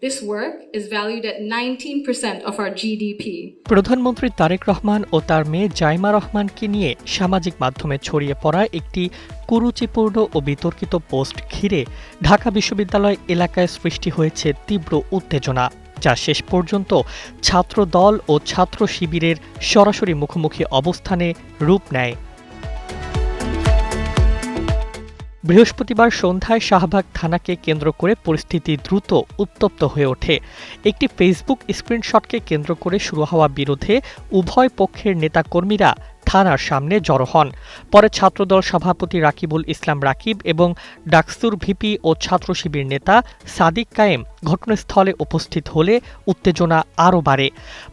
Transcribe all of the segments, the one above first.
This work is valued at 19% of our GDP. প্রধানমন্ত্রী তারেক রহমান ও তার মেয়ে জাইমা রহমানকে নিয়ে সামাজিক মাধ্যমে ছড়িয়ে পড়া একটি কুরুচিপূর্ণ ও বিতর্কিত পোস্ট ঘিরে ঢাকা বিশ্ববিদ্যালয় এলাকায় সৃষ্টি হয়েছে তীব্র উত্তেজনা, যা শেষ পর্যন্ত ছাত্র দল ও ছাত্র শিবিরের সরাসরি মুখোমুখি অবস্থানে রূপ নেয়। বৃহস্পতিবার সন্ধ্যায় শাহবাগ থানাকে কেন্দ্র করে পরিস্থিতি দ্রুত উত্তপ্ত হয়ে ওঠে। একটি ফেসবুক স্ক্রিনশটকে কেন্দ্র করে শুরু হওয়া বিরোধে উভয় পক্ষের নেতাকর্মীরা থানার সামনে জড়ো হন। পরে ছাত্রদল সভাপতি রাকিবুল ইসলাম রাকিব এবং ডাকসুর ভিপি ও ছাত্র শিবির নেতা সাদিক কায়েম ঘটনাস্থলে উপস্থিত হলে উত্তেজনা আরও বাড়ে।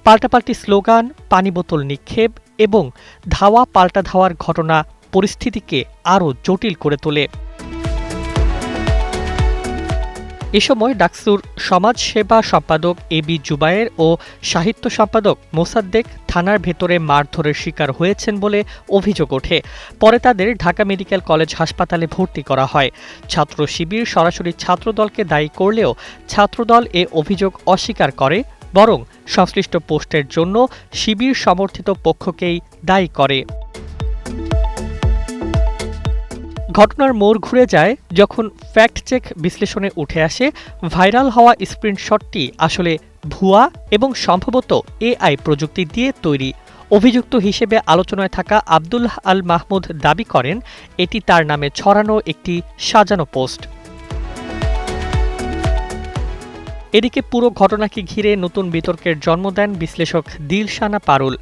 পাল্টাপাল্টি স্লোগান, পানি বোতল নিক্ষেপ এবং ধাওয়া পাল্টা ধাওয়ার ঘটনা পরিস্থিতিকে আরও জটিল করে তোলে। এ সময় ডাকসুর সমাজসেবা সম্পাদক এবি জুবায়ের ও সাহিত্য সম্পাদক মোসাদ্দেক থানার ভেতরে মারধরের শিকার হয়েছেন বলে অভিযোগ ওঠে। পরে তাদের ঢাকা মেডিকেল কলেজ হাসপাতালে ভর্তি করা হয়। ছাত্র শিবির সরাসরি ছাত্রদলকে দায়ী করলেও ছাত্রদল এ অভিযোগ অস্বীকার করে, বরং সংশ্লিষ্ট পোস্টের জন্য শিবির সমর্থিত পক্ষকেই দায়ী করে। ঘটনার মোড় ঘুরে যায় যখন ফ্যাক্ট চেক বিশ্লেষণে উঠে আসে ভাইরাল হওয়া স্ক্রিনশটটি আসলে ভুয়া এবং সম্ভবত এআই প্রযুক্তি দিয়ে তৈরি। অভিযুক্ত হিসেবে আলোচনায় থাকা আব্দুল্লাহ আল মাহমুদ দাবি করেন এটি তার নামে ছড়ানো একটি সাজানো পোস্ট। এদিকে পুরো ঘটনাকে ঘিরে নতুন বিতর্কের জন্ম দেন বিশ্লেষক দিলশানা পারুল।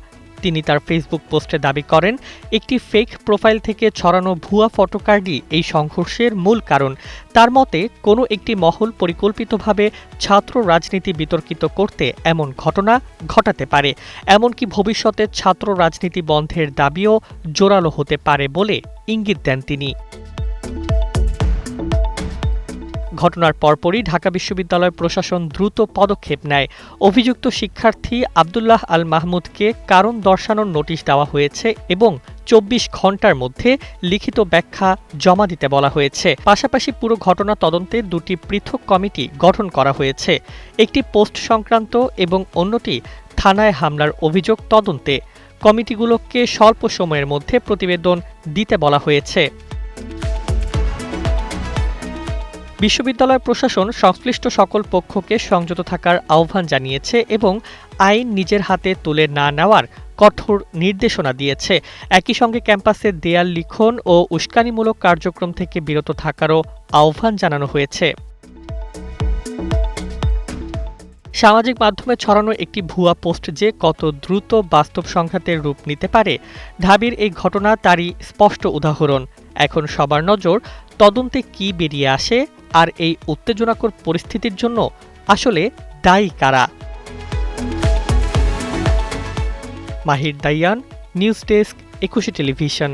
তিনি তার ফেসবুক পোস্টে দাবি করেন একটি ফেক প্রোফাইল থেকে ছড়ানো ভুয়া ফটোকার্ডই এই সংঘর্ষের মূল কারণ। তার মতে কোনো একটি মহল পরিকল্পিতভাবে ছাত্র রাজনীতি বিতর্কিত করতে এমন ঘটনা ঘটাতে পারে, এমনকি ভবিষ্যতে ছাত্র রাজনীতি বন্ধের দাবিও জোরালো হতে পারে বলে ইঙ্গিত দেন তিনি। ঘটনার পরপরই ঢাকা বিশ্ববিদ্যালয় প্রশাসন দ্রুত পদক্ষেপ নেয়। অভিযুক্ত শিক্ষার্থী আব্দুল্লাহ আল মাহমুদকে কারণ দর্শানোর নোটিশ দেওয়া হয়েছে এবং ২৪ ঘণ্টার মধ্যে লিখিত ব্যাখ্যা জমা দিতে বলা হয়েছে। পাশাপাশি পুরো ঘটনা তদন্তে দুটি পৃথক কমিটি গঠন করা হয়েছে, একটি পোস্ট সংক্রান্ত এবং অন্যটি থানায় হামলার অভিযোগ তদন্তে। কমিটিগুলোকে স্বল্প সময়ের মধ্যে প্রতিবেদন দিতে বলা হয়েছে। বিশ্ববিদ্যালয় প্রশাসন সংশ্লিষ্ট সকল পক্ষকে সংযত থাকার আহ্বান জানিয়েছে এবং আইন নিজের হাতে তুলে না নেওয়ার কঠোর নির্দেশনা দিয়েছে। একই সঙ্গে ক্যাম্পাসে দেয়াল লিখন ও উস্কানিমূলক কার্যক্রম থেকে বিরত থাকারও আহ্বান জানানো হয়েছে। সামাজিক মাধ্যমে ছড়ানো একটি ভুয়া পোস্ট যে কত দ্রুত বাস্তব সংঘাতের রূপ নিতে পারে, ঢাবির এই ঘটনা তারই স্পষ্ট উদাহরণ। এখন সবার নজর তদন্তে কি বেরিয়ে আসে আর এই উত্তেজনাকর পরিস্থিতির জন্য আসলে দায়ী কারা। মাহির দাইয়ান, নিউজ ডেস্ক, ২১ টেলিভিশন।